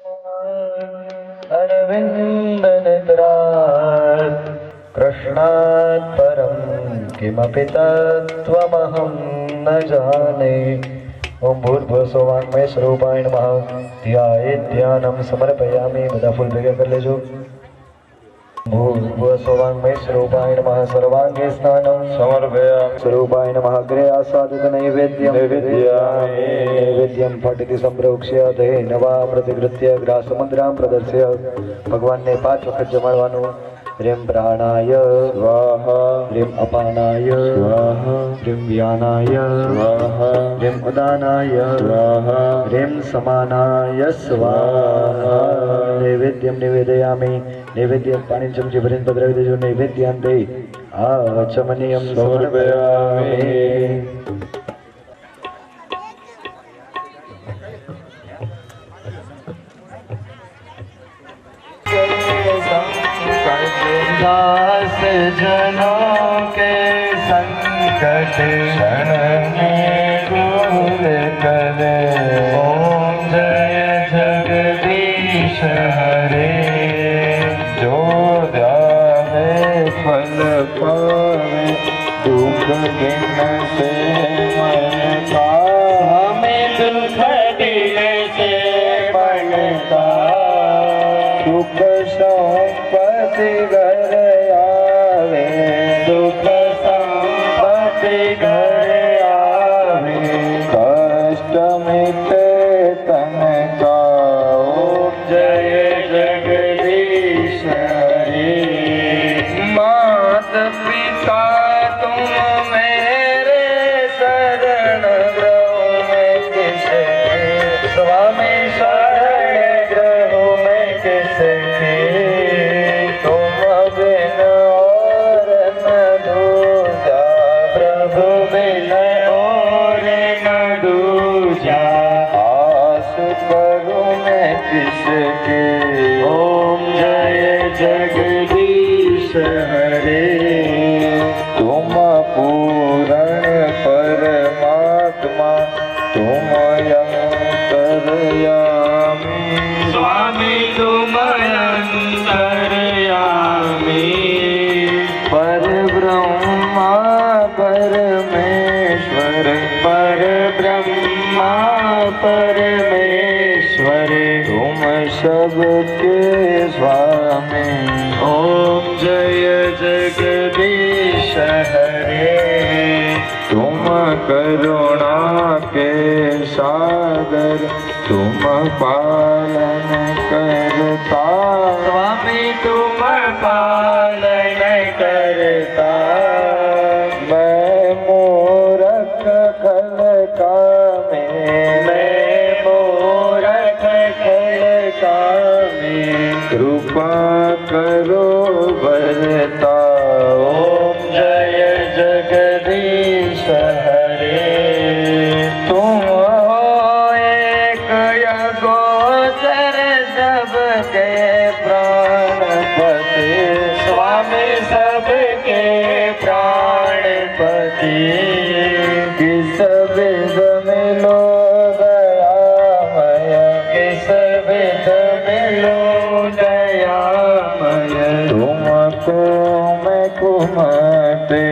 अरविन्दनेत्रात् कृष्णात् परं किमपि तत्त्वमहं न जाने। ओम भूर्भुवः स्ववाङ्मय स्वरूपाय नमः। ध्यानं समर्पयामि। બધા ફૂલ ભેગા કરી લેજો। भूर्भुवः स्ववाङ्मय स्वरूपाय नमः। सर्वाङ्गे स्नानं समर्पयामि। स्वरूपाय नमः। अग्रे आसादित नैवेद्यं फटिति संप्रोक्ष्य धेनवा प्रतिगृह्य ग्रासमुद्रां प्रदर्श्य भगवान ने 5 વખત જમાડવાનું। ह्रीं प्राणाय स्वाहा, ह्रीं अपानाय स्वाहा, ह्रीं व्यानाय स्वाहा, ह्रीं उदानाय स्वाहा, ह्रीं समानाय स्वाहा। नैवेद्यं निवेदयामि। नैवेद्यं पाणी चमची भरीने पधरावी देजो। नैवेद्यान्ते आचमनीयं समर्पयामि। दास जनों के संकट क्षण में दूर करे। ओम जय जगदीश हरे। जो ध्यावे फल पावे दुख किन से मन का। हमें दुख दिले से बनता सुख संपत्ति घर आवे। दुख संपत्ति घर आवे कष्ट मिटे तन का। ओम जय जगदीश हरे। मात पिता तुम मेरे शरण ग्रह में किसे। स्वामी शरण ग्रह में किसे। ओम जय जगदीश हरे। तुम पूर्ण परमात्मा तुम अंतर्यामी। स्वामी तुम अंतर्यामी। परब्रह्मा परमेश्वर परब्रह्मा परमेश्वर तुम सबके स्वामी। ओम जय जगदीश हरे। तुम करुणा के सागर तुम पालन करता। स्वामी तुम पालन करता। मैं मूर्ख खल कामे। कृपा करो बरता। ओम जय जगदीश हरे। तुम हो एक गोचर सबके प्राणपति। स्वामी सबके प्राणपति। किस विध मिलो दयामय। किस विध मिलो तुमको मैं कुमते।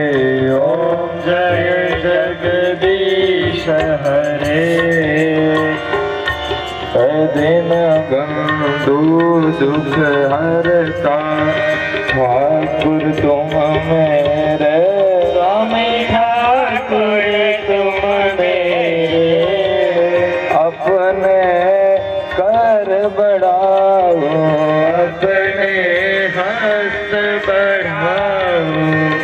ओम जय जगदीश हरे। दिन गंदू दुख हरता ठाकुर तुम मेरे। स्वामी ठाकुर तुम मेरे। अपने कर बढ़ाओ अपने हस्त बढ़ाओ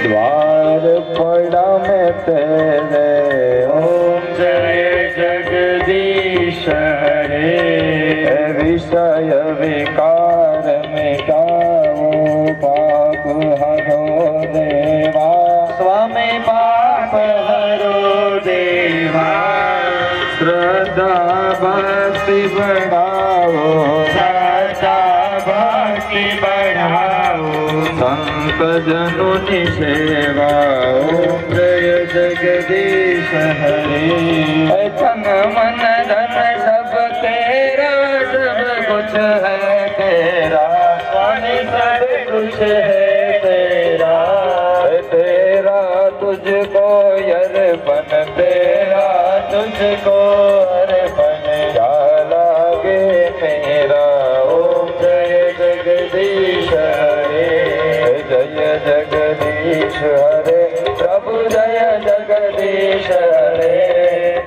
द्वार पड़ा में तेरे। ओम जय जगदीश हरे। विषय विकार मिटाओ पाप हरो देवा। स्वामी पाप हरो देवा। श्रद्धा भक्ति बढ़ाओ। श्रद्धा भक्ति बढ़ाओ संत जनों की सेवा। ओम जय जगदीश हरे। तन मन धन सब तेरा सब कुछ है तेरा, स्वामी सब कुछ है तेरा, तेरा तुझको अर्पण, तेरा तुझको अर्पण, क्या लागे मेरा। ओम जय जगदीश हरे, जय जगदीश हरे, प्रभु जय जगदीश हरे।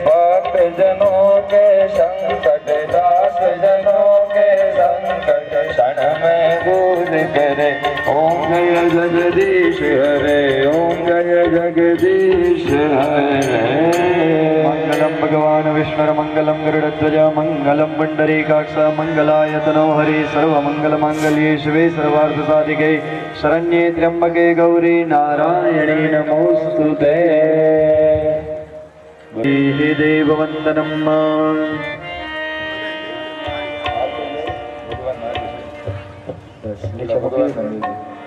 पाप जनों के संकट, दास जनों के संकट, क्षण में दूर करे। ओम जय जगदीश हरे, ओम जय जगदीश हरे। मंगलम भगवान विष्णु मंगलम गरुड़ध्वज मंगलम पुंडरीकाक्ष मंगलायतनो हरि सर्वमंगल मांगल्ये शिवे सर्वार्थ साधिके शरण्ये त्र्यंबके गौरी नारायणी नमोस्तुते। देव वंदनम।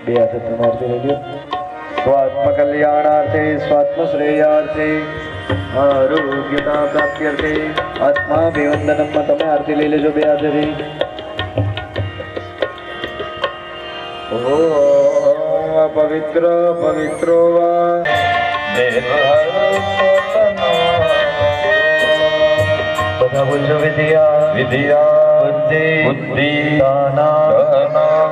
बे हाथ तुम्हारे रेडियो स्वात्म कल्याणार्थे स्वात्म श्रेयार्थे आरोग्यता प्राप्त्यर्थे आत्माभिवंदनम। તમે આરતી લઈ લેજો બે હાથેથી। ઓમ પવિત્ર પવિત્રો વા દેવ બધા બોલજો વિદ્યા વિદ્યા बुद्धि बुद्धि दाना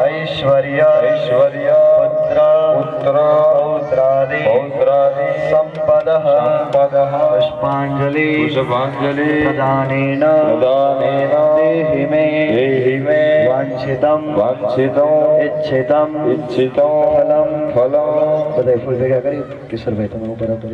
ऐश्वर्य ऐश्वर्य पुत्र पुत्र पौत्रादि पौत्रादि संपदः संपदः पुष्पांजलि पुष्पांजलि प्रदानेन प्रदानेन देहि मे वांछितं वांछितं इच्छितं इच्छितं फलं फलं। बधाई फूल भेगा करी किशोर भाई तुम्हें ऊपर आप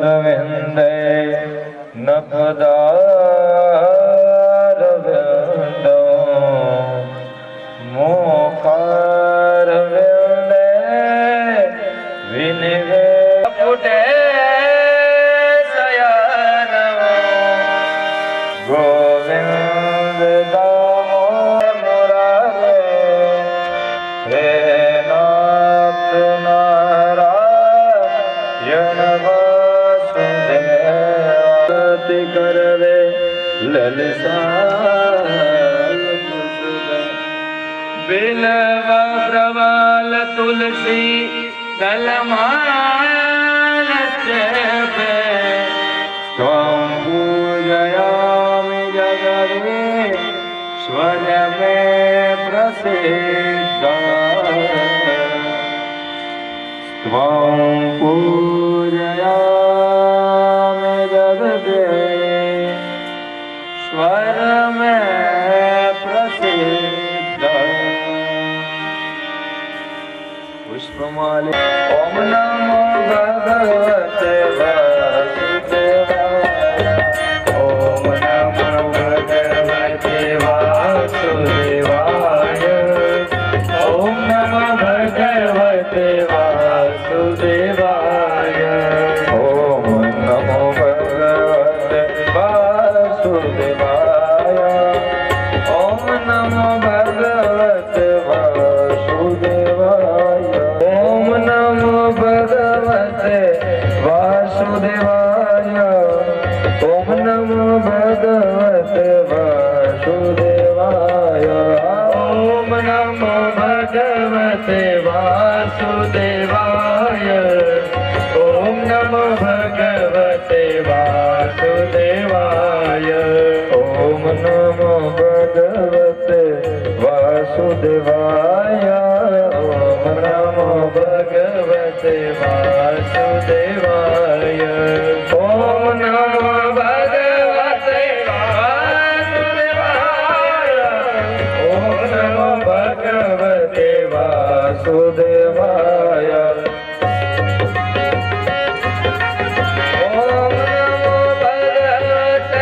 रविंदे नपदारविंदो मुखारविंदे विनिवे पुटे शयनम गोविंद दामोदर मुरारे हे नाथ करवे ललसा बिलव प्रवाल तुलसी दलमाल त्वं पूजयामि जगदे स्वर में प्रसिद्ध त्वं पूजयामि जगदे स्वर में प्रसिद्ध। पुष्पमाले ओम नमो भगवते वासुदेवाय, ओम नमो भगवते वासुदेवाय, ओम नमो भगवते वासुदेवाय, ओम नमो भगवते वासुदेवाय, ओम नमो भगवते वासुदेवाय, ओम नमो भगवते वासुदेवाय, ओम नमो भगवते वासुदेवाय, ओम नमो भगवते वासुदेवाय, ओम नमो भगवते वासुदेवाय, ओम नमो भगवते वासुदेवाय, ओम नमो भगवते वासुदेवाय, ओम नमो भगवते वासुदेवाय, ओम नमो भगवते वासुदेवाय, ओम नमो भगवते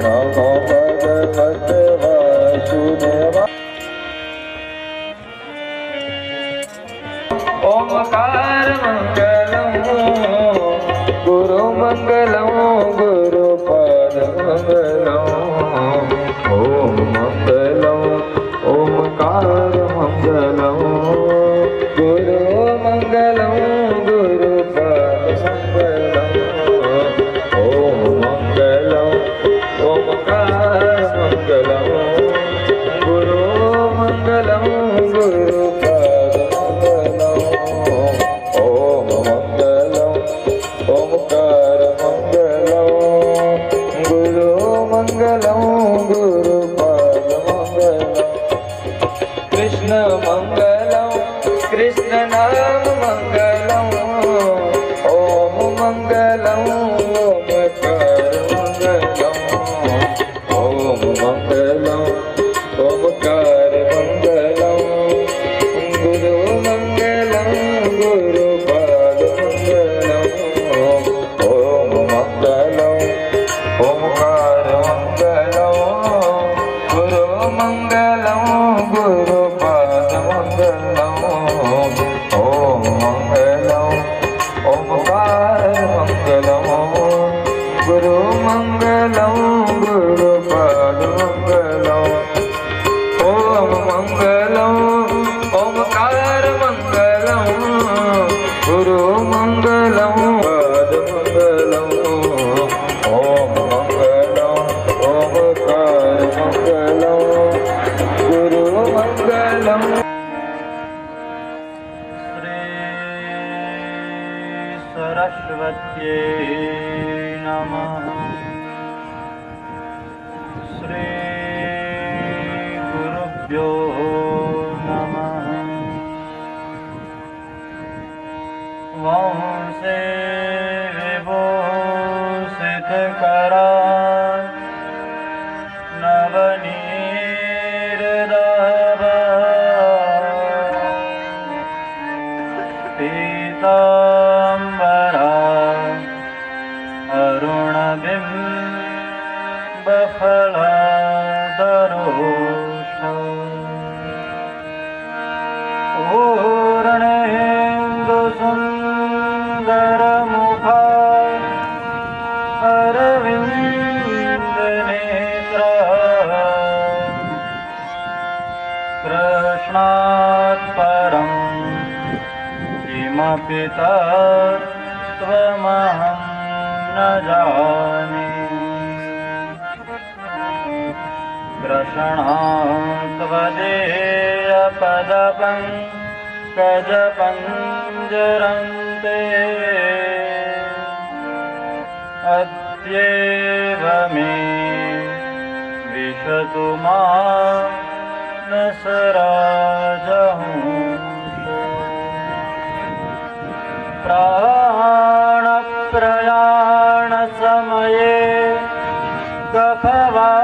नमो भगवते वासुदेवाय। ओमकार मंगलम गुरु मंगलम गुरुपाद मंगलम। ओम मंगलम ओमकार मंगलम गुरु मंगलम गुरुपाद मंगलम। ओम मंगलम ओमकार मंगलम गुरु मंगलम गुरुपाद मंगलम। ओम मंगलम ओमकार मंगलम गुरु मंगलम गुरुपाद मंगलम। कृष्ण मंगलम कृष्ण नाम मंगलम। ओम मंगलम ओमकार मंगलम। ओम मंगलम ओमकार मंगलम गुरु मंगलम गुरुपाद मंगलम। ओम मंगलम ओमकार मंगलम गुरु मंगलम गुरुपाद मंगलम। ओम मंगलम ओमकार मंगलम गुरु मंगलम गुरुपाद मंगलम। ओम मंगलम ओमकार मंगलम गुरु मंगलम पाद मंगलम। ओम मंगलम ओमकार मंगलम गुरु मंगलम। श्री सरस्वत्यै नमः। श्री गुरुभ्यो नमः। वंशे विभूषितकरा नवनीरदाभा पीताम्बरा अरुणबिम्बफलाधरोष्ठ पूर्णेन्दुसुन्दरमुखा अरविन्दनेत्रा कृष्णात् परं किमपि तत्त्वमहं न जाने। कृष्णात्वदेयपदपङ्कजपञ्जरन्ते अद्यैव मे विशतु मानसराजहंसो। प्राणप्रयाणसमये कफवातपित्तये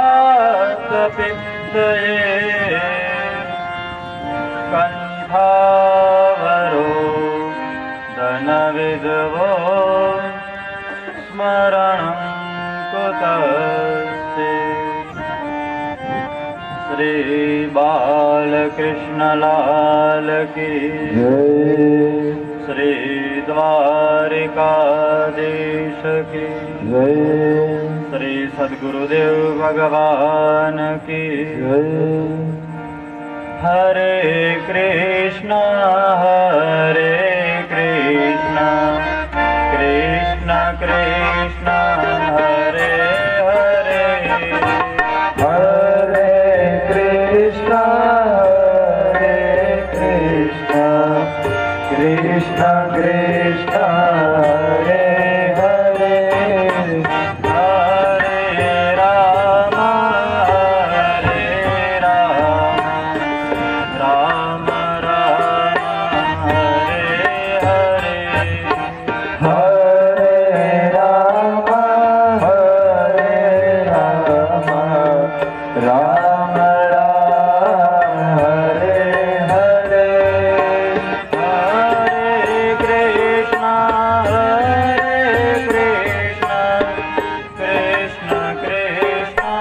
कण्ठावरो धनविदवो स्मरणं कुतस्ते। श्री बालकृष्णलाल की जय। श्री द्वारिकाधीश की जय। श्री सद्गुरुदेव भगवान की जय। हरे कृष्णा कृष्ण कृष्ण हरे हरे हरे कृष्णा कृष्ण कृष्ण हरे हरे हरे राम राम राम हरे हरे हरे राम राम राम हरे हरे हरे कृष्णा कृष्ण कृष्ण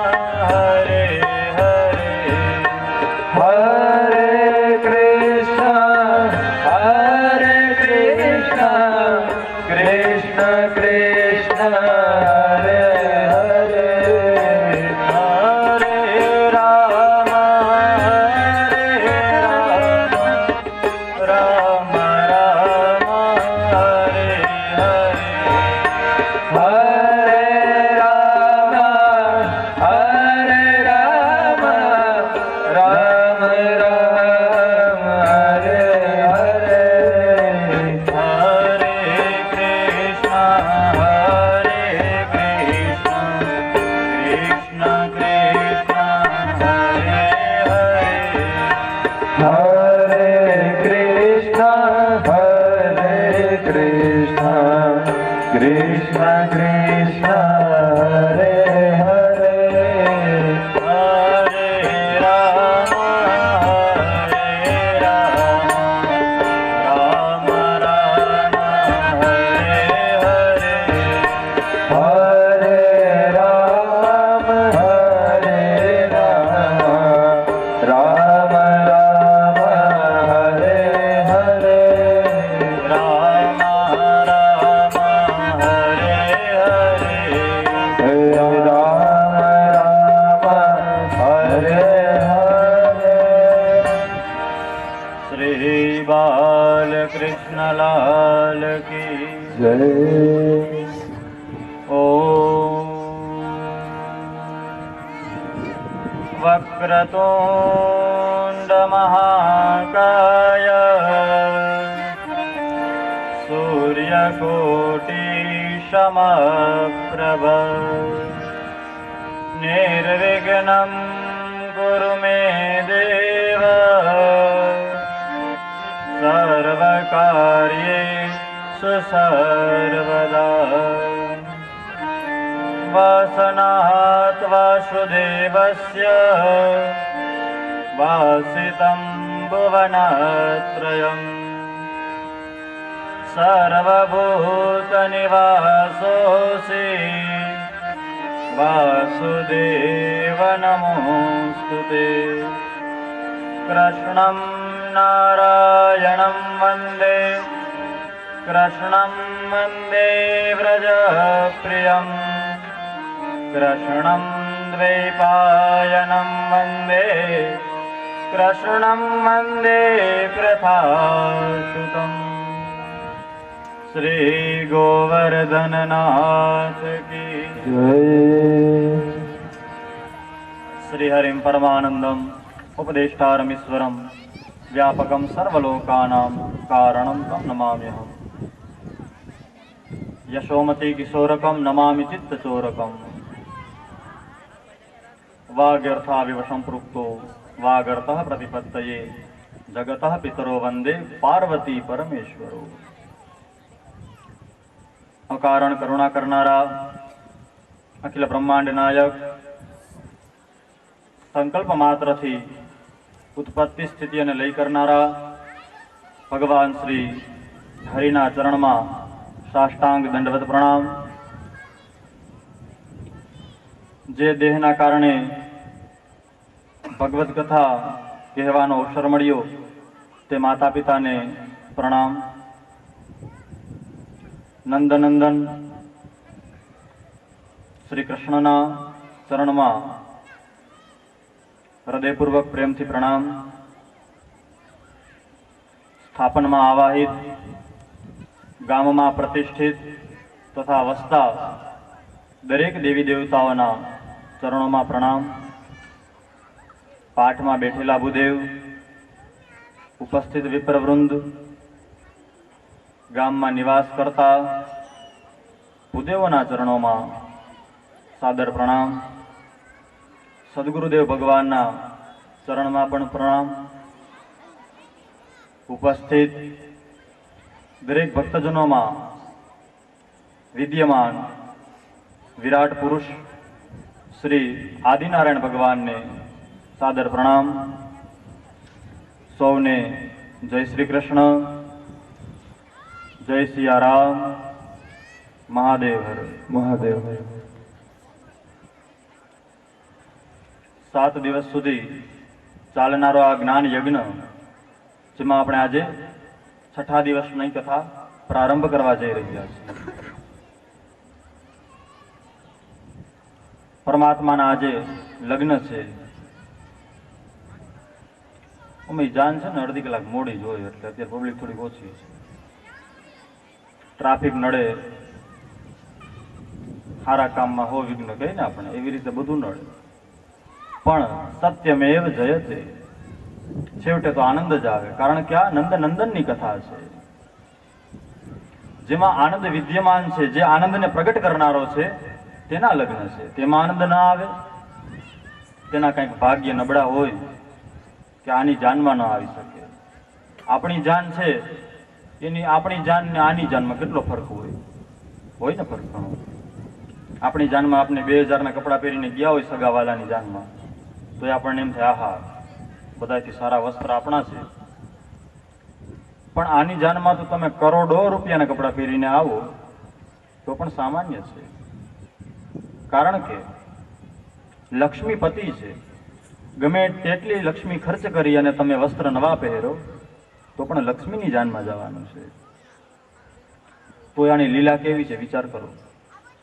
वक्रतुण्डमहाकाय सूर्यकोटिसमप्रभ निर्विघ्नं कुरु मे देव सर्वकार्येषु सर्वदा वासनात् वासुदेवस्य वासितं भुवनत्रयम् सर्वभूतनिवासोऽसि वासुदेव नमोऽस्तुते कृष्णं नारायणं वन्दे कृष्णं वन्दे व्रजप्रियं कृष्णं द्वैपायनं वन्दे कृष्णं वन्दे प्रथासुतम् श्री गोवर्धननाथ की श्री हरिं परमानंदम उपदेष्टारमीश्वरं व्यापकं सर्वलोकानां कारणं तं नमाम्यहम् यशोमती किशोरकं नमामि चित्तचोरकम् वागर्थाविवशं पृक्तो वागर्थः प्रतिपत्तये जगतः पितरो वंदे पार्वती परमेश्वरो। अकारण करुणा करनारा अखिल ब्रह्मांड नायक संकल्प मात्र थी उत्पत्ति स्थिति ने लय करनारा भगवान श्री हरिना चरण में साष्टांग दंडवत प्रणाम। जे देहना कारणे भगवत कथा कहेवानो अवसर मळ्यो ते माता पिता ने प्रणाम। नंदनंदन श्री कृष्णना चरण में हृदयपूर्वक प्रेम थी प्रणाम। स्थापन में आवाहित गाम में प्रतिष्ठित तथा वसता दरेक देवी देवताओं चरणों में प्रणाम। पाठ में बैठेला भूदेव उपस्थित विप्रवृंद गाम में निवास करता भूदेवोना चरणों में सादर प्रणाम। सद्गुरुदेव भगवान चरण में पण प्रणाम। उपस्थित दरेक भक्तजनों में विद्यमान विराट पुरुष श्री आदिनारायण भगवान ने सादर प्रणाम। सौने जय श्री कृष्ण, जय सिया राम, महादेव हर महादेव। 7 दिवस सुधी चालनारो आ ज्ञान यज्ञ जेमां आपणे आजे छठा दिवसनी कथा प्रारंभ करवा जई रह्या छीए। परमात्माना आजे लग्न छे। अमे जान छे ने अर्धी कलाक मोडी जोई એટલે અત્યારે પબ્લિક થોડી ઓછી છે। ट्राफिक नड़े सारा काम में हो विघ्न कही ने अपने एवी रीते बधुं नड़े पण सत्यमेव जयते छेवटे तो आनंद ज आवे। कारण के आ नंद नंदन नी कथा छे जेमां आनंद विद्यमान छे। जे आनंद ने प्रगट करनारो छे तेना लग्न छे। तेमां आनंद न आवे तेना कंईक भाग्य नबळा होय के आनी जाનમાં न આવી શકે। આપણી જાન છે એની આપણી જાન ને આની જાનમાં કેટલો ફરક હોય ને ફરક ઘણો। આપણી જાનમાં આપણે 2000 ના કપડા પહેરીને ગયા હોય સગાવાલાની જાનમાં તો આપણને એમ થાય આહા બધાથી સારા વસ્ત્ર આપણા છે। પણ આની જાનમાં તો તમે કરોડો રૂપિયાના કપડા પહેરીને આવો તો પણ સામાન્ય છે। કારણ કે લક્ષ્મીપતિ છે। ગમે તેટલી લક્ષ્મી ખર્ચ કરી અને તમે વસ્ત્ર નવા પહેરો તો પણ લક્ષ્મીની જાનમાં જવાનું છે। તો આની લીલા કેવી છે વિચાર કરો।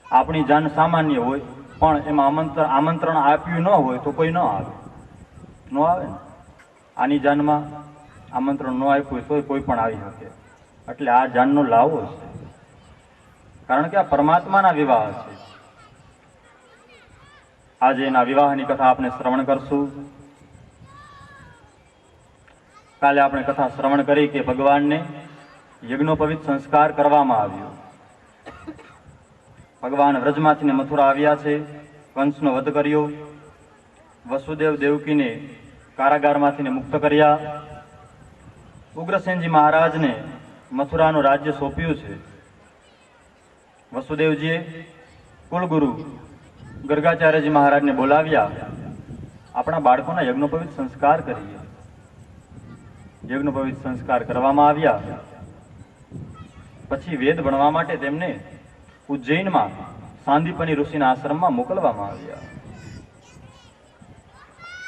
આપણી જાન સામાન્ય હોય પણ એમાં આમંત્રણ આપ્યું ન હોય તો કોઈ ન આવે ને। આની જાનમાં આમંત્રણ ન આપ્યું હોય તોય કોઈ પણ આવી શકે। એટલે આ જાનનો લાવો છે। કારણ કે આ પરમાત્માના વિવાહ છે। આજે એના વિવાહની કથા આપણે શ્રવણ કરશું. કાલે આપણે કથા શ્રવણ કરી કે ભગવાનને યજ્ઞોપવિત સંસ્કાર કરવામાં આવ્યો. ભગવાન વ્રજમાંથી મથુરા આવ્યા છે, કંસનો વધ કર્યો, વસુદેવ દેવકીને કારાગારમાંથી મુક્ત કર્યા, ઉગ્રસેનજી મહારાજને મથુરાનું રાજ્ય સોંપ્યું છે. વસુદેવજીએ કુલગુરુ ગર્ગાચાર્યજી મહારાજને બોલાવ્યા, આપણા બાળકોના યજ્ઞોપવિત સંસ્કાર કરીએ. યજ્ઞોપવિત સંસ્કાર કરવામાં આવ્યા. પછી વેદ ભણવા માટે તેમને ઉજ્જૈનમાં સાંદીપની ઋષિના આશ્રમમાં મોકલવામાં આવ્યા.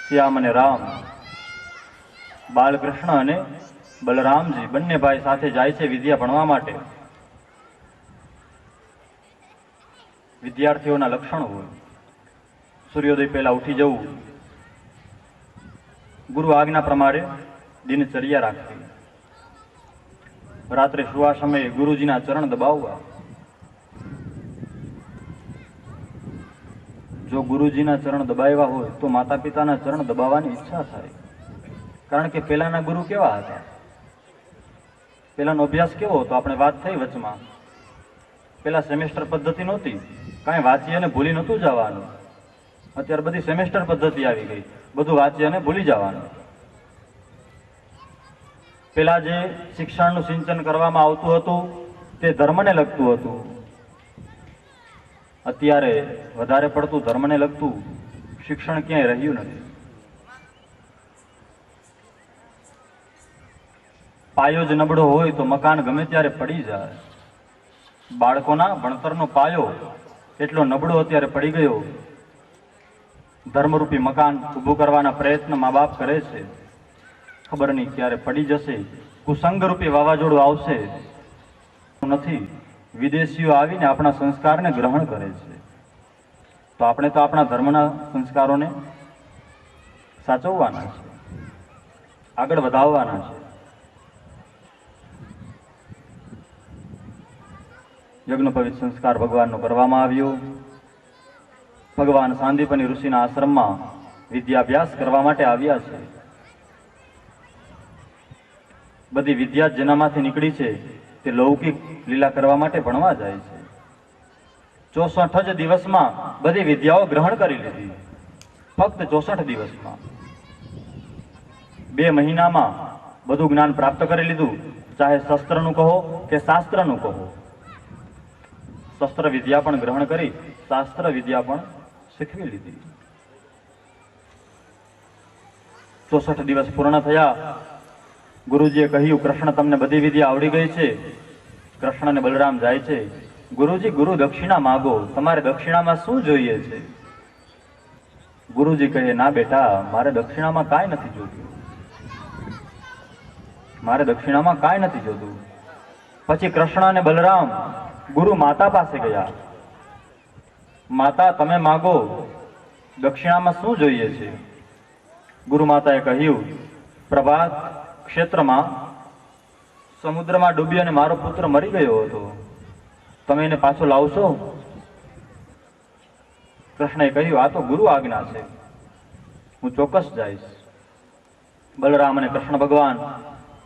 શ્યામ અને રામ, બાલકૃષ્ણ અને બલરામજી બંને ભાઈ સાથે જાય છે વિદ્યા ભણવા માટે. વિદ્યાર્થીઓના લક્ષણો હોય: સૂર્યોદય પહેલા ઉઠી જવું, ગુરુ આજ્ઞા પ્રમાણે દિનચર્યા રાખવી, રાત્રે સુવા સમયે ગુરુજીના ચરણ દબાવવા. જો ગુરુજીના ચરણ દબાવ્યા હોય તો માતા પિતાના ચરણ દબાવવાની ઈચ્છા થાય. કારણ કે પેલાના ગુરુ કેવા હતા, પેલાનો અભ્યાસ કેવો હતો? આપણે વાત થઈ વચમાં, પેલા સેમેસ્ટર પદ્ધતિ નહોતી, કાંઈ વાંચી અને ભૂલી નહોતું જવાનું. અત્યારે બધી સેમેસ્ટર પદ્ધતિ આવી ગઈ, બધું વાંચી અને ભૂલી જવાનું. પેલા જે શિક્ષણનું સિંચન કરવામાં આવતું હતું તે ધર્મને લગતું હતું. અત્યારે વધારે પડતું ધર્મને લગતું શિક્ષણ ક્યાંય રહ્યું નથી. પાયો જ નબળો હોય તો મકાન ગમે ત્યારે પડી જાય. બાળકોના ભણતરનો પાયો એટલો નબળો અત્યારે પડી ગયો. ધર્મરૂપી મકાન ઊભું કરવાના પ્રયત્ન મા બાપ કરે છે, ખબર નહીં ક્યારે પડી જશે. કુસંગરૂપી વાવાઝોડું આવશે નથી. વિદેશીઓ આવીને આપણા સંસ્કારને ગ્રહણ કરે છે. તો આપણે તો આપણા ધર્મના સંસ્કારોને સાચવવાના છે, આગળ વધાવવાના છે. યજ્ઞોપવિત સંસ્કાર ભગવાનનો કરવામાં આવ્યો. ભગવાન સાંદીપની ઋષિના આશ્રમમાં વિદ્યાભ્યાસ કરવા માટે આવ્યા છે. બધી વિદ્યા જેનામાંથી નીકળી છે તે લૌકિક લીલા કરવા માટે ભણવા જાય છે. 64 જ દિવસમાં બધી વિદ્યાઓ ગ્રહણ કરી લીધી. ફક્ત 64 દિવસમાં, 2 મહિનામાં બધું જ્ઞાન પ્રાપ્ત કરી લીધું. ચાહે શસ્ત્રનું કહો કે શાસ્ત્રનું કહો. શસ્ત્ર વિદ્યા પણ ગ્રહણ કરી, શાસ્ત્ર વિદ્યા પણ શીખવી લીધી. 64 દિવસ પૂર્ણ થયા. ગુરુજીએ કહ્યું, કૃષ્ણ તમને બધી વિદ્યા આવડી ગઈ છે. કૃષ્ણ અને બલરામ જાય છે. ગુરુજી, ગુરુ દક્ષિણા માગો, તમારે દક્ષિણામાં શું જોઈએ છે? ગુરુજી કહે, ના બેટા, મારે દક્ષિણામાં કાંઈ નથી જોતું, મારે દક્ષિણામાં કાંઈ નથી જોતું. પછી કૃષ્ણ અને બલરામ ગુરુ માતા પાસે ગયા. માતા, તમે માગો, દક્ષિણામાં શું જોઈએ છે? ગુરુ માતાએ કહ્યું, પ્રભાત ક્ષેત્રમાં સમુદ્રમાં ડૂબી અને મારો પુત્ર મરી ગયો હતો, તમે એને પાછો લાવશો? કૃષ્ણએ કહ્યું, આ તો ગુરુ આજ્ઞા છે, હું ચોક્કસ જઈશ. બલરામ અને કૃષ્ણ ભગવાન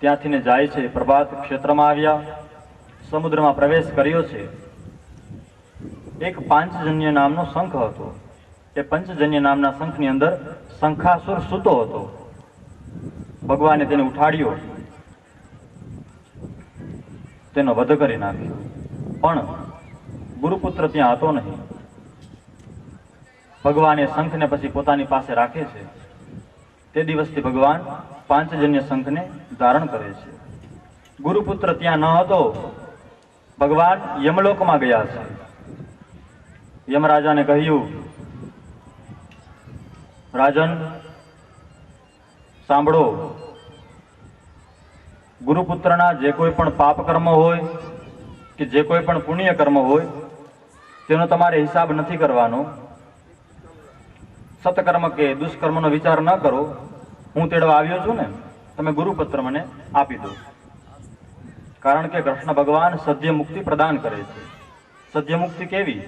ત્યાંથી ને જાય છે. પ્રભાત ક્ષેત્રમાં આવ્યા, સમુદ્રમાં પ્રવેશ કર્યો છે. એક પાંચજન્ય નામનો શંખ હતો. એ પંચજન્ય નામના શંખની અંદર શંખાસુર સૂતો હતો. ભગવાને તેને ઉઠાડ્યો, તેનો વધ કરી નાખ્યો. પણ ગુરુપુત્ર ત્યાં હતો નહીં. ભગવાન એ શંખને પછી પોતાની પાસે રાખે છે. તે દિવસથી ભગવાન પાંચજન્ય શંખને ધારણ કરે છે. ગુરુપુત્ર ત્યાં ન હતો. ભગવાન યમલોકમાં ગયા છે. યમરાજાને કહ્યું, રાજન સાંભળો, ગુરુપુત્રના જે કોઈ પણ પાપ કર્મ હોય કે જે કોઈ પણ પુણ્ય કર્મ હોય તેનો તમારે હિસાબ નથી કરવાનો. સત્કર્મ કે દુષ્કર્મનો વિચાર ન કરો. હું તેડવા આવ્યો છું ને, તમે ગુરુપુત્ર મને આપી દો. કારણ કે કૃષ્ણ ભગવાન સદ્ય મુક્તિ પ્રદાન કરે છે. સદ્ય મુક્તિ કેવી?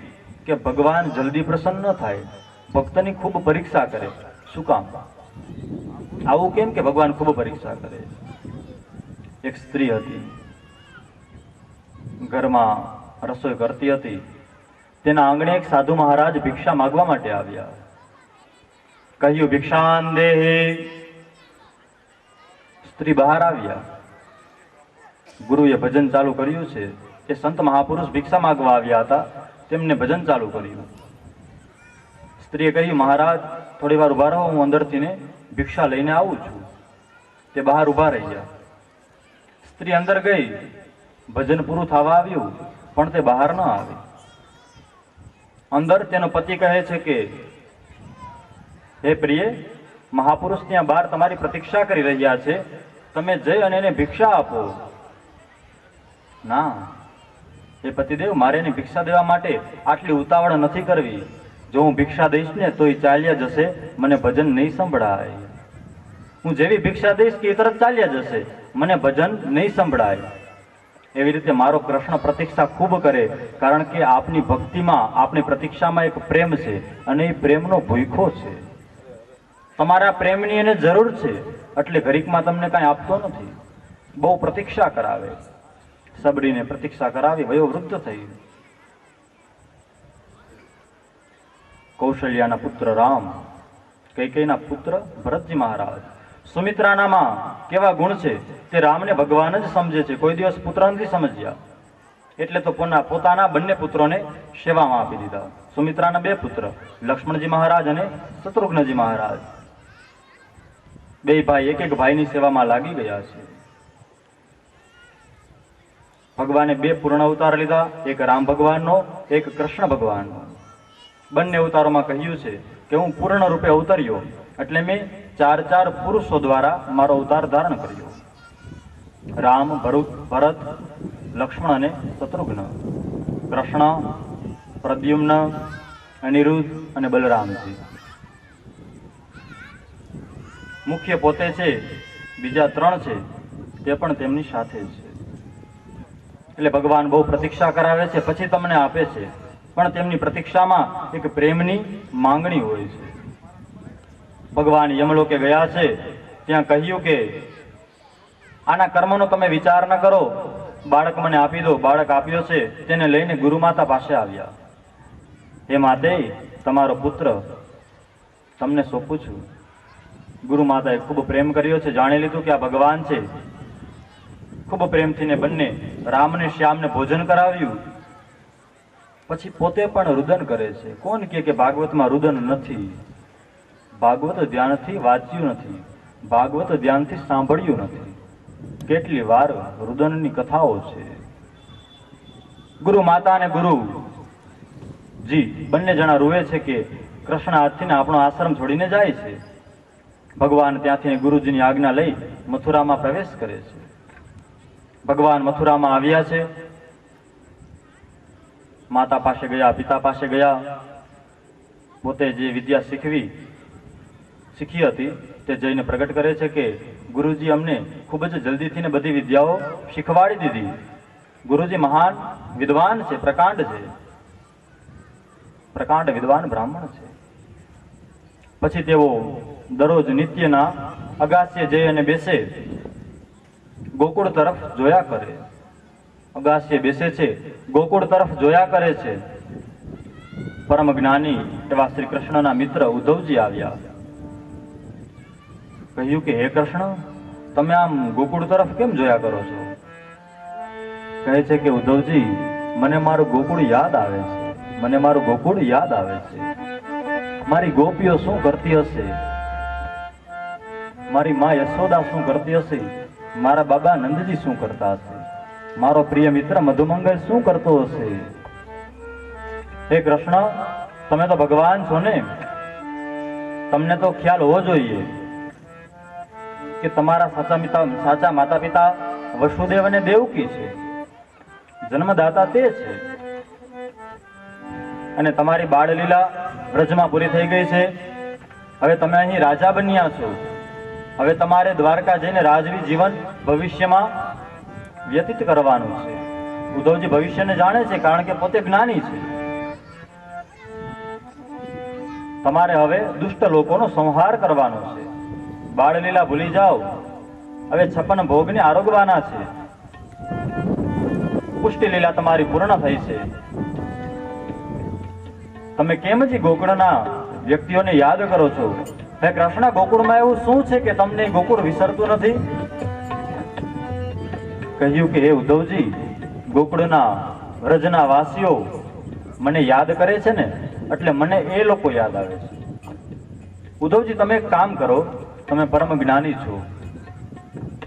કે ભગવાન જલ્દી પ્રસન્ન થાય, ભક્તની ખૂબ પરીક્ષા કરે. શું કામ? આવું કેમ કે ભગવાન ખૂબ પરીક્ષા કરે? એક સ્ત્રી હતી, ઘરમાં રસોઈ કરતી હતી. તેના આંગણે એક સાધુ મહારાજ ભિક્ષા માંગવા માટે આવ્યા. કહ્યું, ભિક્ષાન દેહી. સ્ત્રી બહાર આવ્યા. ગુરુએ ભજન ચાલુ કર્યું છે. એ સંત મહાપુરુષ ભિક્ષા માંગવા આવ્યા હતા, તેમને ભજન ચાલુ કર્યું. સ્ત્રીએ કહ્યું, મહારાજ થોડી વાર ઉભા રહો, હું અંદરથી ને ભિક્ષા લઈને આવું છું. તે બહાર ઉભા રહ્યા. સ્ત્રી અંદર ગઈ. ભજન પૂરું થવા આવ્યું, પણ તે બહાર ન આવી. અંદર તેનો પતિ કહે છે કે, હે પ્રિય, મહાપુરુષ ત્યાં બહાર તમારી પ્રતીક્ષા કરી રહ્યા છે, તમે જઈ અને એને ભિક્ષા આપો. ના, હે પતિદેવ, મારે એને ભિક્ષા દેવા માટે આટલી ઉતાવળ નથી કરવી. જો હું ભિક્ષા દઈશ ને તો એ ચાલ્યા જશે, મને ભજન નહીં સંભળાય. હું જેવી ભિક્ષા દઈશ કે એ તરત ચાલ્યા જશે, મને ભજન નહીં સંભળાય. એવી રીતે મારો કૃષ્ણ પ્રતીક્ષા ખૂબ કરે, કારણ કે આપની ભક્તિમાં, આપની પ્રતીક્ષામાં એક પ્રેમ છે, અને એ પ્રેમનો ભૂખો છે. તમારા પ્રેમની એને જરૂર છે, એટલે ઘડીકમાં તમને કાંઈ આપતો નથી. બહુ પ્રતીક્ષા કરાવે. સબડીને પ્રતીક્ષા કરાવી, વયોવૃદ્ધ થઈ. કૌશલ્યાના પુત્ર રામ, કૈકેયીના પુત્ર ભરતજી મહારાજ. સુમિત્રાનામાં કેવા ગુણ છે તે રામને ભગવાન જ સમજે છે, કોઈ દિવસ પુત્ર નથી સમજ્યા. એટલે તો પોતાના બંને પુત્રોને સેવામાં આપી દીધા. સુમિત્રાના 2 પુત્ર, લક્ષ્મણજી મહારાજ અને શત્રુઘ્નજી મહારાજ. 2 ભાઈ એક ભાઈની સેવામાં લાગી ગયા છે. ભગવાને 2 પૂર્ણ અવતાર લીધા, એક રામ ભગવાનનો, એક કૃષ્ણ ભગવાનનો. બંને અવતારોમાં કહ્યું છે કે હું પૂર્ણ રૂપે અવતર્યો, એટલે મેં 4 પુરુષો દ્વારા મારો અવતાર ધારણ કર્યો. રામ, ભરત, લક્ષ્મણ અને શત્રુઘ્ન. કૃષ્ણ, પ્રદ્યુમ્ન, અનિરુદ્ધ અને બલરામજી. મુખ્ય પોતે છે, બીજા 3 છે, તે પણ તેમની સાથે છે. એટલે ભગવાન બહુ પ્રતીક્ષા કરાવે છે, પછી તમને આપે છે, પણ તેમની પ્રતીક્ષામાં એક પ્રેમની માંગણી હોય છે. ભગવાન યમલોકે ગયા છે, ત્યાં કહ્યું કે આના કર્મનો તમે વિચાર ન કરો, બાળક મને આપી દો. બાળક આપ્યો છે, તેને લઈને ગુરુમાતા પાસે આવ્યા. હે માતે, તમારો પુત્ર તમને સોંપું છું. ગુરુમાતાએ ખૂબ પ્રેમ કર્યો છે, જાણી લીધું કે આ ભગવાન છે. ખૂબ પ્રેમથી ને બંને રામને શ્યામને ભોજન કરાવ્યું. પછી પોતે પણ રુદન કરે છે. કોણ કહે કે ભાગવતમાં રુદન નથી? ભાગવત ધ્યાનથી વાંચ્યું નથી, ભાગવત ધ્યાનથી સાંભળ્યું નથી. કેટલી વાર રુદનની કથાઓ છે. ગુરુ માતા અને ગુરુજી બંને જણા રૂવે છે કે કૃષ્ણ આજથી આપણો આશ્રમ છોડીને જાય છે. ભગવાન ત્યાંથી ગુરુજીની આજ્ઞા લઈ મથુરામાં પ્રવેશ કરે છે. ભગવાન મથુરામાં આવ્યા છે. માતા પાસે ગયા, પિતા પાસે ગયા. પોતે જે વિદ્યા શીખી હતી તે જઈને પ્રગટ કરે છે કે ગુરુજી અમને ખૂબ જ જલ્દીથી ને બધી વિદ્યાઓ શીખવાડી દીધી. ગુરુજી મહાન વિદ્વાન છે, પ્રકાંડ વિદ્વાન બ્રાહ્મણ છે. પછી તેઓ દરરોજ નિત્યના અગાસ્ય જઈ અને બેસે, ગોકુળ તરફ જોયા કરે. અગાસ્ય બેસે છે, ગોકુળ તરફ જોયા કરે છે. પરમ જ્ઞાની એવા શ્રી કૃષ્ણના મિત્ર ઉદ્ધવજી આવ્યા. કહ્યું કે હે કૃષ્ણ, તમે આમ ગોકુળ તરફ કેમ જોયા કરો છો? કહે છે કે ઉદ્ધવજી, મને મારું ગોકુળ યાદ આવે છે, મને મારું ગોકુળ યાદ આવે છે. મારી ગોપીઓ શું કરતી હશે, મારી મા યશોદા શું કરતી હશે, મારા બાબા નંદજી શું કરતા હશે, મારો પ્રિય મિત્ર મધુમંગલ શું કરતો હશે. હે કૃષ્ણ, તમે તો ભગવાન છો ને, તમને તો ખ્યાલ હોવો જોઈએ કે તમારા સાચા માતા પિતા વસુદેવ અને દેવકી છે, જન્મદાતા તે છે. અને તમારી બાળલીલા વ્રજમાં પૂરી થઈ ગઈ છે. હવે તમે અહીં રાજા બન્યા છો. હવે તમારે દ્વારકા જઈને રાજવી જીવન ભવિષ્યમાં વ્યતીત કરવાનું છે. ઉદ્ધવજી ભવિષ્યને જાણે છે, કારણ કે પોતે જ્ઞાની છે. તમારે હવે દુષ્ટ લોકોનો સંહાર કરવાનો છે. બાળલીલા ભૂલી જાઓ. હવે 56 ભોગને આરોગવાના છે. પુષ્ટિ લીલા તમારી પૂર્ણ થઈ છે. તમે કેમ જ ગોકુળના વ્યક્તિઓને યાદ કરો છો? હે કૃષ્ણ, ગોકુળમાં એવું શું છે કે તમને ગોકુળ વિસરતું નથી? કહ્યું કે હે ઉદ્ધવજી, ગોકુળના વ્રજના વાસીઓ મને યાદ કરે છે ને, એટલે મને એ લોકો યાદ આવે છે. ઉદ્ધવજી, તમે એક કામ કરો, તમે પરમ જ્ઞાની છો,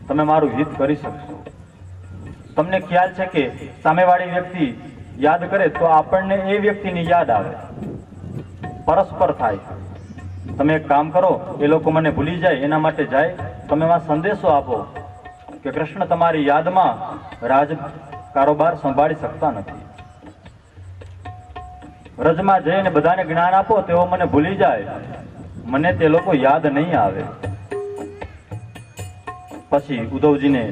તમે મારું હિત કરી શકશો. તમને ખ્યાલ છે કે સામેવાળી વ્યક્તિ યાદ કરે તો આપણને એ વ્યક્તિની યાદ આવે, પરસ્પર થાય. તમે એક કામ કરો, એ લોકો મને ભૂલી જાય એના માટે જાય, તમે એમાં સંદેશો આપો કે કૃષ્ણ તમારી યાદમાં રાજ કારોબાર સંભાળી શકતા નથી. વ્રજમાં જઈને બધાને જ્ઞાન આપો, તેઓ મને ભૂલી જાય, મને તે લોકો યાદ નહીં આવે. પછી ઉદ્ધવજીને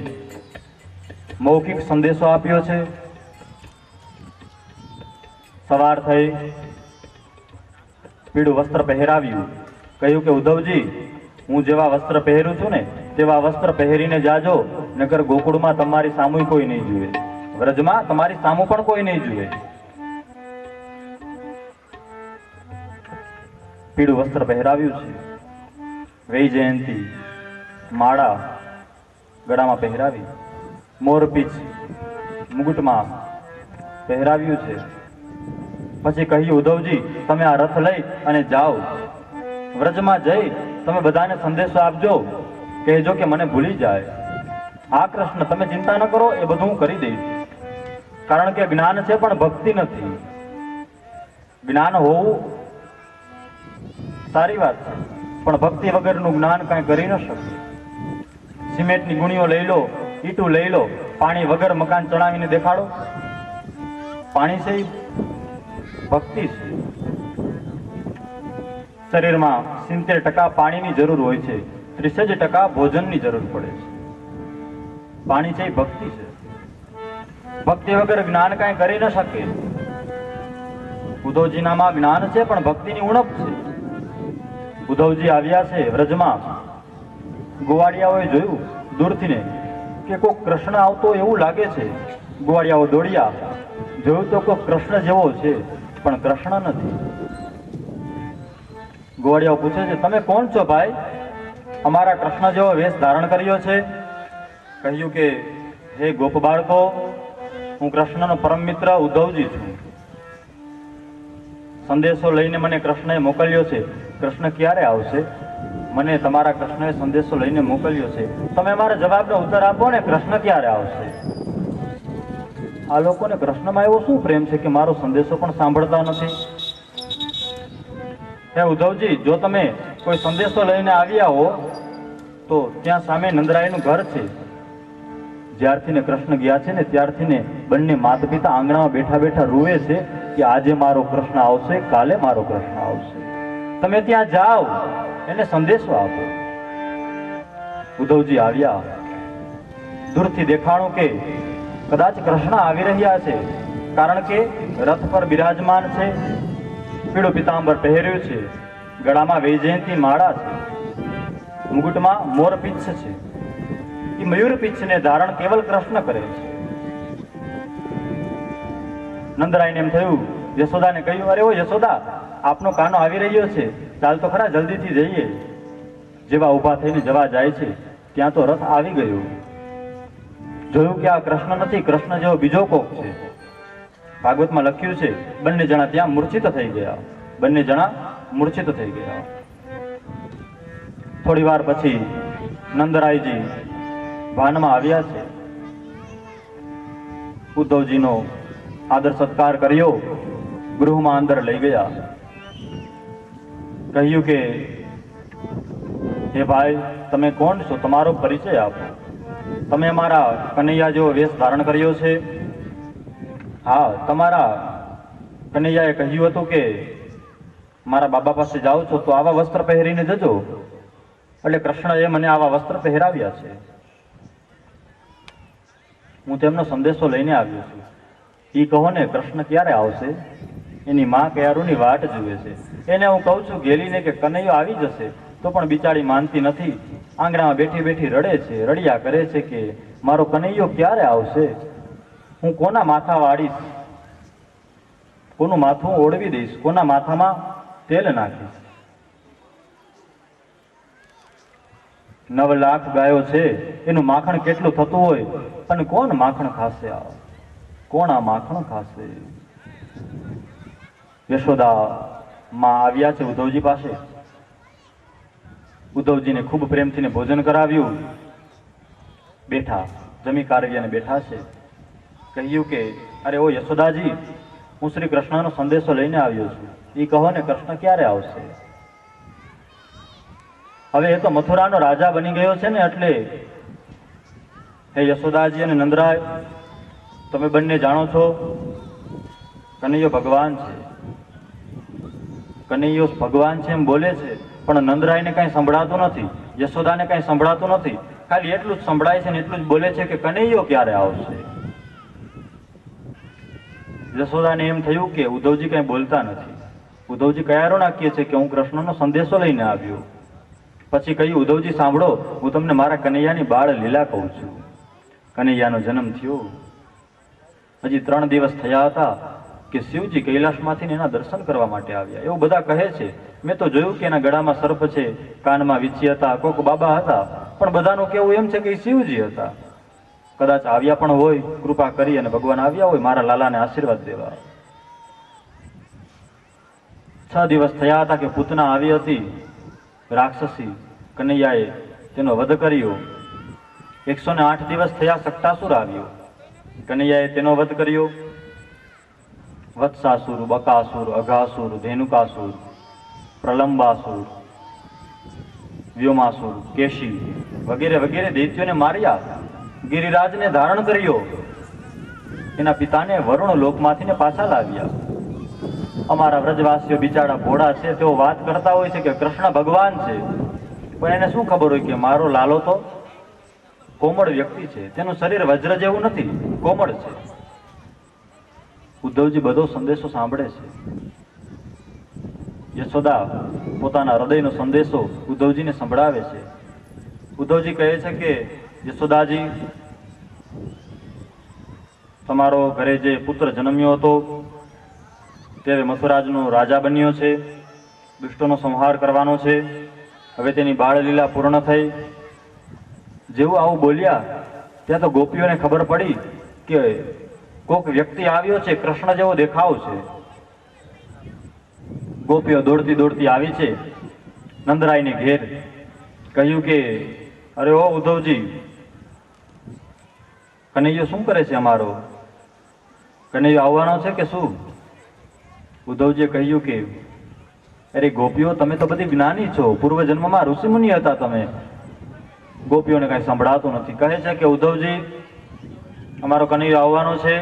મૌખિક સંદેશો આપ્યો છે. સવાર થઈ પીળું વસ્ત્ર પહેરાવ્યું. કહ્યું કે ઉદ્ધવજી, હું જેવા વસ્ત્ર પહેરું છું ને તેવા વસ્ત્ર પહેરીને જાજો, નકર ગોકુળમાં તમારી સામું કોઈ નહીં જુએ, વ્રજમાં તમારી સામું પણ કોઈ નહીં જુએ. પીળું વસ્ત્ર પહેરાવ્યું છે. વૈજયંતી માળા ગળામાં પહેરાવી, મોરપીંછ મુગુટમાં પહેરાવ્યું છે. પછી કહ્યું, ઉદ્ધવજી, તમે આ રથ લઈ અને જાઓ, વ્રજમાં જઈ તમે બધાને સંદેશો આપજો, કહેજો કે મને ભૂલી જાય. હા કૃષ્ણ, તમે ચિંતા ન કરો, એ બધું હું કરી દઈશ. કારણ કે જ્ઞાન છે પણ ભક્તિ નથી. જ્ઞાન હોવું સારી વાત છે, પણ ભક્તિ વગરનું જ્ઞાન કાંઈ કરી ન શકે. સિમેન્ટની ગુણીઓ લઈ લો, ઈટું લઈ લો, પાણી વગર મકાન ચણાવીને દેખાડો. પાણી છે એ ભક્તિ છે. શરીરમાં 70% પાણીની જરૂર હોય છે, 30% ભોજનની જરૂર પડે છે. પાણી છે એ ભક્તિ છે. ભક્તિ વગર જ્ઞાન કાંઈ કરી ન શકે. ઉદ્ધવજીનામાં જ્ઞાન છે પણ ભક્તિની ઉણપ છે. ઉદ્ધવજી આવ્યા છે વ્રજમાં. ગોવાળિયાઓએ જોયું દૂરથી ને કે કોઈ કૃષ્ણ આવતો એવું લાગે છે. ગોવાળિયાઓ દોડ્યા, જોયું તો કોઈ કૃષ્ણ જેવો છે પણ કૃષ્ણ નથી. ગોવાળિયાઓ પૂછે છે, તમે કોણ છો ભાઈ? અમારા કૃષ્ણ જેવો વેશ ધારણ કર્યો છે. કહ્યું કે હે ગોપ બાળકો, હું કૃષ્ણનો પરમ મિત્ર ઉદ્ધવજી છું. સંદેશો લઈને મને કૃષ્ણએ મોકલ્યો છે. કૃષ્ણ ક્યારે આવશે? મને તમારા કૃષ્ણએ સંદેશો લઈને મોકલ્યો છે. તમે મારા જવાબનો ઉત્તર આપો ને, કૃષ્ણ ક્યારે આવશે? આ લોકોને કૃષ્ણમાં એવો શું પ્રેમ છે કે મારો સંદેશો પણ સાંભળતા નથી? હે ઉદ્ધવજી, જો તમે કોઈ સંદેશો લઈને આવ્યા હો તો ત્યાં સામે નંદરાયનું ઘર છે. જ્યારથી ને કૃષ્ણ ગયા છે ને ત્યારથી ને બંને માતા પિતા આંગણામાં બેઠા બેઠા રૂવે છે કે આજે મારો કૃષ્ણ આવશે, કાલે મારો કૃષ્ણ આવશે. તમે ત્યાં જાઓ, એને સંદેશો આપો. ઉદ્ધવજી આવ્યા. દૂરથી દેખાણું કે કદાચ કૃષ્ણ આવી રહ્યા છે, કારણ કે રથ પર બિરાજમાન છે, પીળું પિતાંબર પહેર્યું છે, ગળામાં વૈજયંતી માળા છે, મુગુટમાં મોરપીંછ છે. એ મયુરપીંછને ધારણ કેવલ કૃષ્ણ કરે છે. નંદરાયને એમ થયું, યશોદાને કહ્યું, અરે ઓ યશોદા, આપનો કાનો આવી રહ્યો છે, ચાલ તો ખરા, જલ્દીથી જઈએ. જેવા ઊભા થઈને જવા જાય છે ત્યાં તો રથ આવી ગયો. જોયું કે આ કૃષ્ણ નથી, કૃષ્ણ જેવો બીજો કોક છે. ભાગવતમાં લખ્યું છે, બંને જણા ત્યાં મૂર્છિત થઈ ગયા. બંને જણા મૂર્છિત થઈ ગયા. થોડી વાર પછી નંદરાયજી ભાનમાં આવ્યા છે. ઉદ્ધવજીનો આદર સત્કાર કર્યો, ગૃહમાં અંદર લઈ ગયા. કહ્યું કે હે ભાઈ, તમે કોણ છો? તમારો પરિચય આપો. તમે મારા કનૈયા જેવો વેશ ધારણ કર્યો છે. હા, તમારા કનૈયાએ કહ્યું હતું કે મારા બાબા પાસે જાઓ છો તો આવા વસ્ત્ર પહેરીને જજો, એટલે કૃષ્ણએ મને આવા વસ્ત્ર પહેરાવ્યા છે. હું તેમનો સંદેશો લઈને આવ્યો છું. એ કહો ને, કૃષ્ણ ક્યારે આવશે? એની માં કયારુની વાટ જુએ છે. એને હું કહું છું ગેલીને કે કનૈયો આવી જશે, તો પણ બિચારી માનતી નથી. આંગણામાં બેઠી બેઠી રડે છે, રડ્યા કરે છે કે મારો કનૈયો ક્યારે આવશે, હું કોના માથા વાળીશ, કોનું માથું ઓળવી દઈશ, કોના માથામાં તેલ નાખીશ. 9 લાખ ગાયો છે, એનું માખણ કેટલું થતું હોય, અને કોણ માખણ ખાશે? કોણ આ માખણ ખાશે? યશોદા માં આવ્યા છે ઉદ્ધવજી પાસે. ઉદ્ધવજીને ખૂબ પ્રેમથી ભોજન કરાવ્યું. બેઠા, જમી કારવ્યાને બેઠા છે. કહ્યું કે અરે ઓ યશોદાજી, હું શ્રી કૃષ્ણનો સંદેશો લઈને આવ્યો છું. એ કહો ને, કૃષ્ણ ક્યારે આવશે? હવે એ તો મથુરાનો રાજા બની ગયો છે ને, એટલે હે યશોદાજી અને નંદરાય, તમે બંને જાણો છો કનૈયો ભગવાન છે. કનૈયો ભગવાન છે એમ બોલે છે, પણ નંદરાયને કાંઈ સંભળાતું નથી, યશોદાને કાંઈ સંભળાતું નથી. ખાલી એટલું જ સંભળાય છે ને એટલું જ બોલે છે કે કનૈયો ક્યારે આવશે. યશોદાને એમ થયું કે ઉદ્ધવજી કાંઈ બોલતા નથી. ઉદ્ધવજી કયારો નાખીએ છે કે હું કૃષ્ણનો સંદેશો લઈને આવ્યો. પછી કહ્યું, ઉદ્ધવજી સાંભળો, હું તમને મારા કનૈયાની બાળ લીલા કહું છું. કનૈયાનો જન્મ થયો, હજી 3 દિવસ થયા હતા કે શિવજી કૈલાસમાંથી એના દર્શન કરવા માટે આવ્યા. એવું બધા કહે છે. મેં તો જોયું કે એના ગળામાં સર્પ છે, કાનમાં વીછી હતા, કોક બાબા હતા, પણ બધાનું કેવું એમ છે કે શિવજી હતા. કદાચ આવ્યા પણ હોય, કૃપા કરી અને ભગવાન આવ્યા હોય મારા લાલાને આશીર્વાદ દેવા. 6 દિવસ થયા હતા કે પૂતના આવી હતી, રાક્ષસી. કનૈયાએ તેનો વધ કર્યો. 108 દિવસ થયા સક્તાસુર આવ્યો. કનૈયાએ તેનો વધ કર્યો. વત્સાસુર, બકાસુર, અઘાસુર, ધેનુકાસુર, પ્રલંબાસુર, વ્યોમાસુર, કેશી વગેરે વગેરે દૈત્યોને માર્યા. ગિરિરાજને ધારણ કર્યો. એના પિતાને વરુણ લોકમાંથી પાછા લાવ્યા. અમારા વ્રજવાસીઓ બિચારા ભોળા છે, તેઓ વાત કરતા હોય છે કે કૃષ્ણ ભગવાન છે, પણ એને શું ખબર હોય કે મારો લાલો તો કોમળ વ્યક્તિ છે, તેનું શરીર વજ્ર જેવું નથી, કોમળ છે. ઉદ્ધવજી બધો સંદેશો સાંભળે છે. યશોદા પોતાના હૃદયનો સંદેશો ઉદ્ધવજીને સંભળાવે છે. ઉદ્ધવજી કહે છે કે યશોદાજી, તમારો ઘરે જે પુત્ર જન્મ્યો હતો તે મથુરાજનો રાજા બન્યો છે, દુષ્ટોનો સંહાર કરવાનો છે. હવે તેની બાળ લીલા પૂર્ણ થઈ. જેવું આવું બોલ્યા ત્યાં તો ગોપીઓને ખબર પડી કે કોક વ્યક્તિ આવ્યો છે, કૃષ્ણ જેવો દેખાવ છે. ગોપીઓ દોડતી દોડતી આવી છે નંદરાયને ઘેર. કહ્યું કે અરે ઓ ઉદ્ધવજી, કનૈયો શું કરે છે અમારો? કનૈયો આવવાનો છે કે શું? ઉદ્ધવજીએ કહ્યું કે અરે ગોપીઓ, તમે તો બધી જ્ઞાની છો, પૂર્વજન્મમાં ઋષિમુનિ હતા તમે. ગોપીઓને કાંઈ સંભળાતું નથી. કહે છે કે ઉદ્ધવજી, અમારો કનૈયો આવવાનો છે.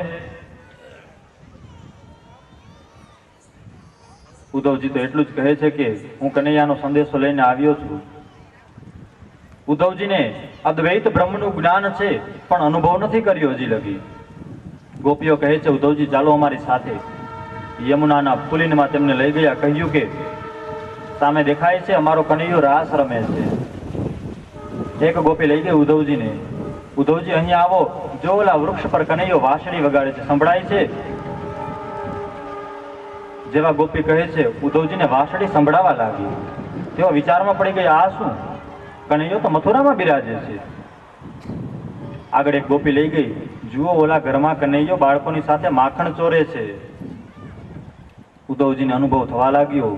ઉદ્ધવજી તો એટલું જ કહે છે કે હું કનૈયાનો સંદેશો લઈને આવ્યો છું. ઉદ્ધવજીને અદ્વૈત બ્રહ્મનું જ્ઞાન છે, પણ અનુભવ નથી કર્યો હજી લગી. ગોપીઓ કહે છે ઉદ્ધવજી ચાલો અમારી સાથે. યમુનાના પુલિનમાં તેમને લઈ ગયા. કહ્યું કે સામે દેખાય છે અમારો કનૈયો રાસ રમે છે. એક ગોપી લઈ ગઈ ઉદ્ધવજીને. ઉદ્ધવજી અહીંયા આવો, જો ઓલા વૃક્ષ પર કનૈયો વાંસળી વગાડે છે, સંભળાય છે? જેવા ગોપી કહે છે ઉદ્ધવજીને વાંસળી સંભળાવા લાગી. તેઓ વિચારમાં પડી ગયા, આ શું? કનૈયો તો મથુરામાં બિરાજે છે. આગળ એક ગોપી લઈ ગઈ. જુઓ, ઓલા ઘરમાં કનૈયો બાળકોની સાથે માખણ ચોરે છે. ઉદ્ધવજીને અનુભવ થવા લાગ્યો.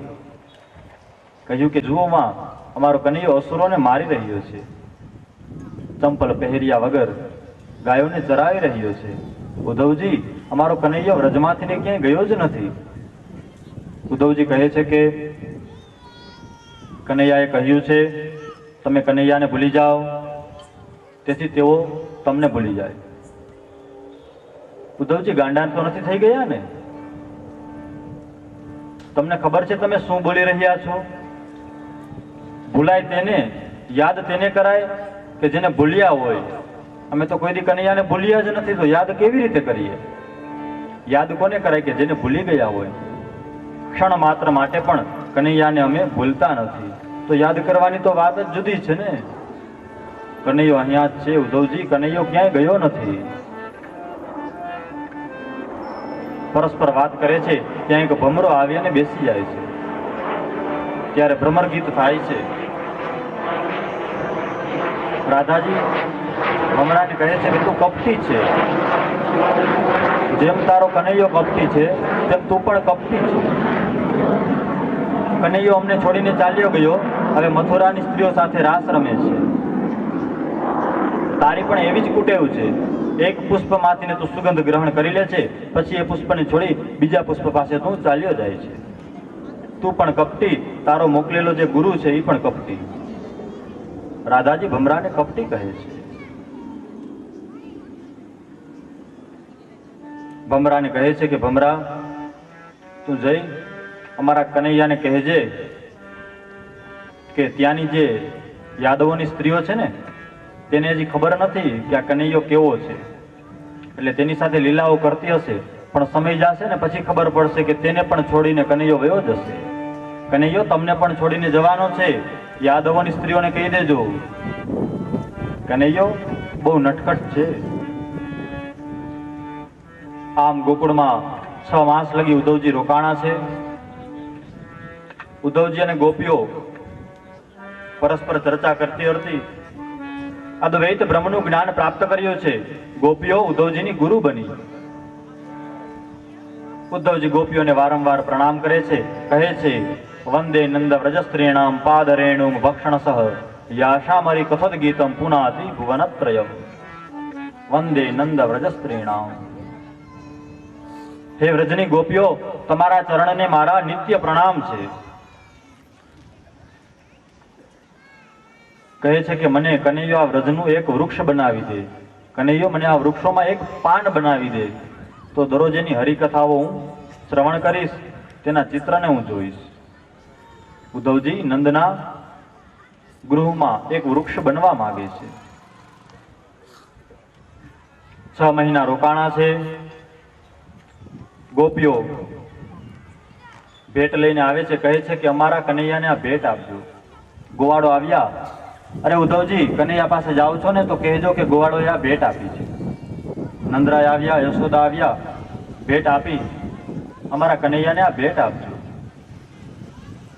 કહ્યું કે જુઓ માં, અમારો કનૈયો અસુરોને મારી રહ્યો છે, ચંપલ પહેર્યા વગર ગાયોને ચરાવી રહ્યો છે. ઉદ્ધવજી, અમારો કનૈયો વ્રજમાંથી ક્યાંય ગયો જ નથી. ઉદ્ધવજી કહે છે કે કનૈયાએ કહ્યું છે તમે કનૈયાને ભૂલી જાઓ, તેથી તેઓ તમને ભૂલી જાય. ઉદ્ધવજી ગાંડા તો નથી થઈ ગયા ને? તમને ખબર છે તમે શું બોલી રહ્યા છો? ભૂલાય તેને, યાદ તેને કરાય કે જેને ભૂલ્યા હોય. અમે તો કોઈ દી કનૈયાને ભૂલ્યા જ નથી, તો યાદ કેવી રીતે કરીએ? યાદ કોને કરાય કે જેને ભૂલી ગયા હોય. ક્ષણ માત્ર માટે પણ કનૈયાને અમે ભૂલતા નથી. તો યાદ કરવાની તો વાત જ જુદી છે ને. કનૈયો અહીંયા જ છે ઉદ્ધવજી, કનૈયો ક્યાંય ગયો નથી. પરસ્પર વાત કરે છે ત્યાં એક ભમરો આવી અને બેસી જાય છે. ત્યારે ભ્રમર ગીત થાય છે. રાધાજી ભમરાને કહે છે કે તું કપટી છે, જેમ તારો કનૈયો કપટી છે તેમ તું પણ કપટી છે. કનૈયો અમને છોડીને ચાલ્યો ગયો, હવે મથુરાની સ્ત્રીઓ સાથે રાસ રમે છે. તારી પણ એવી જ કુટેવ છે. એક પુષ્પમાંથી તું સુગંધ ગ્રહણ કરી લે છે, પછી એ પુષ્પને છોડી બીજા પુષ્પ પાસે તું ચાલ્યો જાય છે. તું પણ કપટી, તારો મોકલેલો જે ગુરુ છે એ પણ કપટી. રાધાજી ભમરાને કપટી કહે છે. ભમરાને કહે છે કે ભમરા, તું જઈ અમારા કનૈયાને કહેજે કે ત્યાંની જે યાદવોની સ્ત્રીઓ છે ને તેને હજી ખબર નથી કે આ કનૈયો કેવો છે, એટલે તેની સાથે લીલાઓ કરતી હશે, પણ સમય જશે ને પછી ખબર પડશે કે તેને પણ છોડીને કનૈયો વયો જશે. કનૈયો તમને પણ છોડીને જવાનો છે, યાદવોની સ્ત્રીઓને કહી દેજો. કનૈયો બહુ નટખટ છે. આમ ગોકુળમાં 6 માસ લગી ઉદ્ધવજી રોકાણા છે. ઉદ્ધવજી અને ગોપીઓ પરસ્પર ચર્ચા કરતી હતી. અદ્વૈત બ્રહ્મનું જ્ઞાન પ્રાપ્ત કર્યું છે. ગોપીઓ ઉદ્ધવજીની ગુરુ બની. ઉદ્ધવજી ગોપીઓને વારંવાર પ્રણામ કરે છે, કહે છે વંદે નંદ વ્રજસ્ત્રીણામ પાદરેણુમ ભક્ષણસહ યાશામરી કથદ ગીતમ પુનાતિ ભુવનત્રયમ. વંદે નંદ વ્રજસ્ત્રીણામ. હે વ્રજની ગોપીઓ, તમારા ચરણને મારા નિત્ય પ્રણામ છે. કહે છે કે મને કનૈયો આ વ્રજનું એક વૃક્ષ બનાવી દે. કનૈયો મને આ વૃક્ષોમાં એક પાન બનાવી દે, તો દરરોજ એની હરિકથાઓ હું શ્રવણ કરીશ, તેના ચિત્રને હું જોઈશ. ઉદ્ધવજી નંદના ગૃહમાં એક વૃક્ષ બનવા માંગે છે. 6 મહિના રોકાણા છે. ગોપીઓ ભેટ લઈને આવે છે, કહે છે કે અમારા કનૈયાને આ ભેટ આપજો. ગોવાળો આવ્યા, અરે ઉદ્ધવજી કનૈયા પાસે જાઓ છો ને તો કહેજો કે ગોવાળોએ આ ભેટ આપી છે. નંદરાય આવ્યા, યશોદા આવ્યા, ભેટ આપી, અમારા કનૈયાને આ ભેટ આપજો.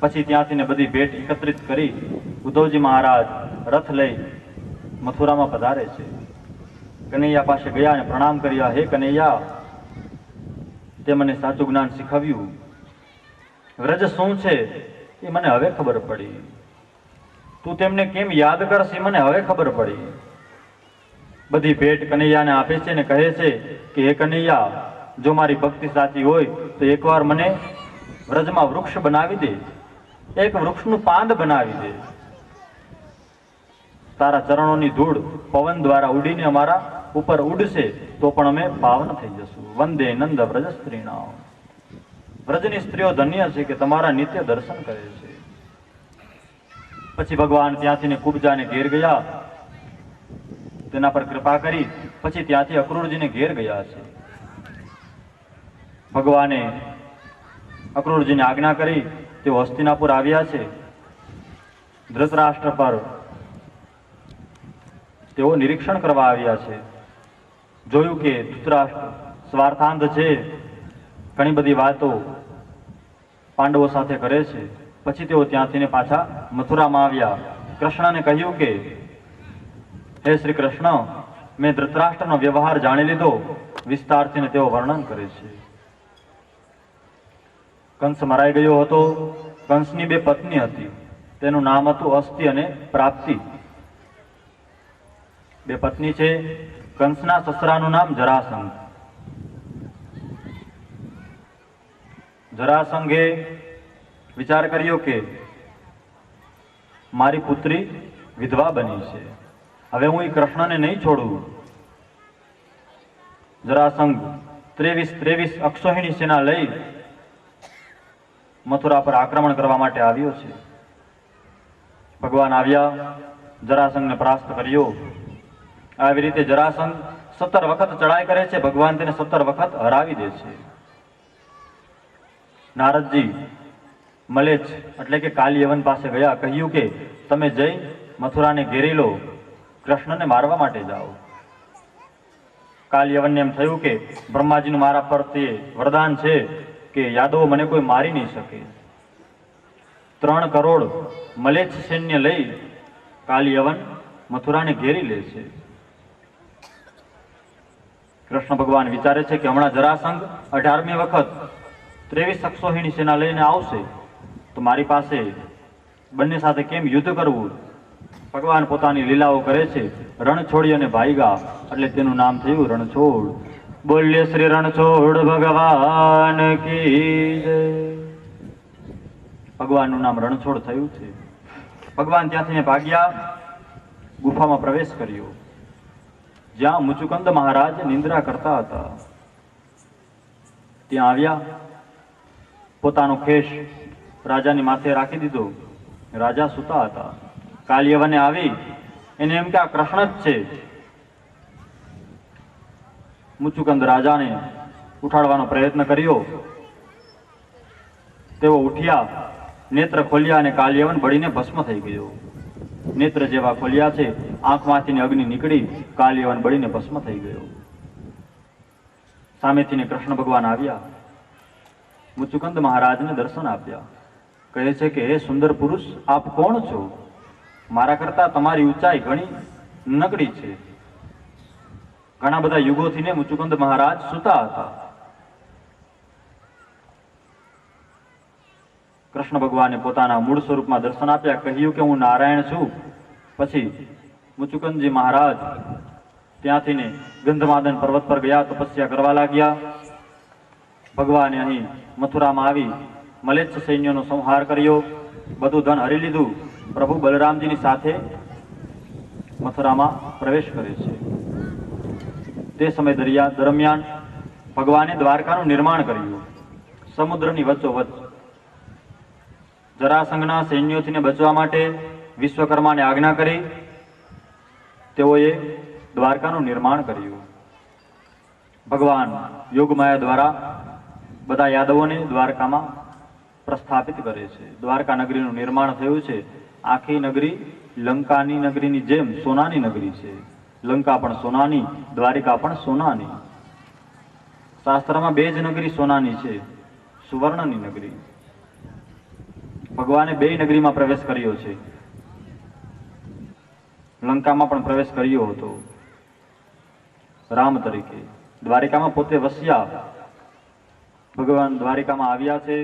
પછી ત્યાંથી ને બધી ભેટ એકત્રિત કરી ઉદ્ધવજી મહારાજ રથ લઈ મથુરામાં પધારે છે. કનૈયા પાસે ગયા અને પ્રણામ કર્યા. હે કનૈયા, તે મને સાચું જ્ઞાન શીખવ્યું. વ્રજ શું છે એ મને હવે ખબર પડી. તું તેમને કેમ યાદ કરશ એ મને હવે ખબર પડી. બધી ભેટ કનૈયાને આપે છે ને કહે છે કે હે કનૈયા, જો મારી ભક્તિ સાચી હોય તો એકવાર મને વ્રજમાં વૃક્ષ બનાવી દે, એક વૃક્ષનું પાંદ બનાવી દે. તારા ચરણોની ધૂળ પવન દ્વારા ઉડીને અમારા ઉપર ઉડશે તો પણ અમે પાવન થઈ જશું. વંદે નંદ વ્રજ સ્ત્રીના. વ્રજની સ્ત્રીઓ ધન્ય છે કે તમારા નિત્ય દર્શન કરે છે. પછી ભગવાન ત્યાંથી કુબજાને ઘેર ગયા, તેના પર કૃપા કરી પછી ત્યાંથી અક્રૂરજીને ઘેર ગયા છે. ભગવાને અક્રૂરજીને આજ્ઞા કરી તેઓ હસ્તિનાપુર આવ્યા છે. ધૃતરાષ્ટ્ર પર તેઓ નિરીક્ષણ કરવા આવ્યા છે. જોયું કે ધૃતરાષ્ટ્ર સ્વાર્થાંત છે, ઘણી બધી વાતો પાંડવો સાથે કરે છે. પછી તેઓ ત્યાંથી પાછા મથુરામાં આવ્યા. કૃષ્ણને કહ્યું કે હે શ્રી કૃષ્ણ, મેં ધૃતરાષ્ટ્રનો વ્યવહાર જાણી લીધો. વિસ્તારથી તેઓ વર્ણન કરે છે. કંસ મરાઈ ગયો હતો. કંસની 2 પત્ની હતી, તેનું નામ હતું અસ્તિ અને પ્રાપ્તિ. 2 પત્ની છે. કંસના સસરાનું નામ જરાસંઘ. જરાસંઘે વિચાર કર્યો કે મારી પુત્રી વિધવા બની છે, હવે હું એ કૃષ્ણને નહીં છોડું. જરાસંઘ 23 અક્ષોહિણી સેના લઈ મથુરા પર આક્રમણ કરવા માટે આવ્યો છે. ભગવાન આવ્યા, જરાસંઘને પરાસ્ત કર્યો. આવી રીતે જરાસંઘ 17 વખત ચડાઈ કરે છે. ભગવાન તેને 17 વખત હરાવી દે છે. નારદજી મલેચ્છ એટલે કે કાલિયવન પાસે ગયા, કહ્યું કે તમે જઈ મથુરાને ઘેરી લો, કૃષ્ણને મારવા માટે જાઓ. કાલિયવનને એમ થયું કે બ્રહ્માજીનું મારા પ્રત્યે વરદાન છે કે યાદવો મને કોઈ મારી નહીં શકે. 3 કરોડ મલેચ્છ સૈન્ય લઈ કાલિયવન મથુરાને ઘેરી લે છે. કૃષ્ણ ભગવાન વિચારે છે કે હમણાં જરાસંઘ 18મી વખત 23 અક્ષોહિણી સેના લઈને આવશે તો મારી પાસે બંને સાથે કેમ યુદ્ધ કરવું. ભગવાન પોતાની લીલાઓ કરે છે. રણ છોડી અને ભાઈગા એટલે તેનું નામ થયું રણછોડ. બોલ્ય શ્રી રણછોડ ભગવાન કી જય. ભગવાનનું નામ રણછોડ થયું છે. ભગવાન ત્યાંથી ભાગ્યા, ગુફામાં પ્રવેશ કર્યો જ્યાં મુચુકંદ મહારાજ નિંદ્રા કરતા હતા. ત્યાં આવ્યા, પોતાનો ખેસ રાજાની માથે રાખી દીધો. રાજા સૂતા હતા. કાલિયવને આવી એને એમ કે આ કૃષ્ણ જ છે. મુચુકંદ રાજાને ઉઠાડવાનો પ્રયત્ન કર્યો. તેઓ ઉઠ્યા, નેત્ર ખોલ્યા અને કાલિયવન બળીને ભસ્મ થઈ ગયો. નેત્ર જેવા ખોલ્યા છે, આંખમાંથી અગ્નિ નીકળી, કાલિયવન બળીને ભસ્મ થઈ ગયો. સામેથી કૃષ્ણ ભગવાન આવ્યા, મુચુકંદ મહારાજને દર્શન આપ્યા. કહે છે કે હે સુંદર પુરુષ, આપ કોણ છો? મારા કરતા તમારી ઊંચાઈ ઘણી નકડી છે. ઘણા બધા યુગોથી મુચુકંદ મહારાજ સૂતા હતા. કૃષ્ણ ભગવાને પોતાના મૂળ સ્વરૂપમાં દર્શન આપ્યા. કહ્યું કે હું નારાયણ છું. પછી મુચુકંદજી મહારાજ ત્યાંથી ગંધમાદન પર્વત પર ગયા, તપસ્યા કરવા લાગ્યા. ભગવાને અહીં મથુરામાં આવી મલેચ્છ સૈન્યનો સંહાર કર્યો, બધું ધન હરી લીધું. પ્રભુ બલરામજીની સાથે મથુરામાં પ્રવેશ કરે છે. તે સમય દરમિયાન ભગવાને દ્વારકાનું નિર્માણ કર્યું, સમુદ્રની વચ્ચોવચ્ચ. જરાસંઘના સૈન્યોથી બચવા માટે વિશ્વકર્માને આજ્ઞા કરી તેઓએ દ્વારકાનું નિર્માણ કર્યું. ભગવાન યોગમાયા દ્વારા બધા યાદવોને દ્વારકામાં પ્રસ્થાપિત કરે છે. દ્વારકા નગરીનું નિર્માણ થયું છે. આખી નગરી લંકાની નગરીની જેમ સોનાની નગરી છે. લંકા પણ સોનાની, દ્વારિકા પણ સોનાની. શાસ્ત્રમાં 2 જ નગરી સોનાની છે, સુવર્ણની નગરી. ભગવાને 2 નગરીમાં પ્રવેશ કર્યો છે. લંકામાં પણ પ્રવેશ કર્યો હતો રામ તરીકે. દ્વારિકામાં પોતે વસ્યા. ભગવાન દ્વારિકામાં આવ્યા છે.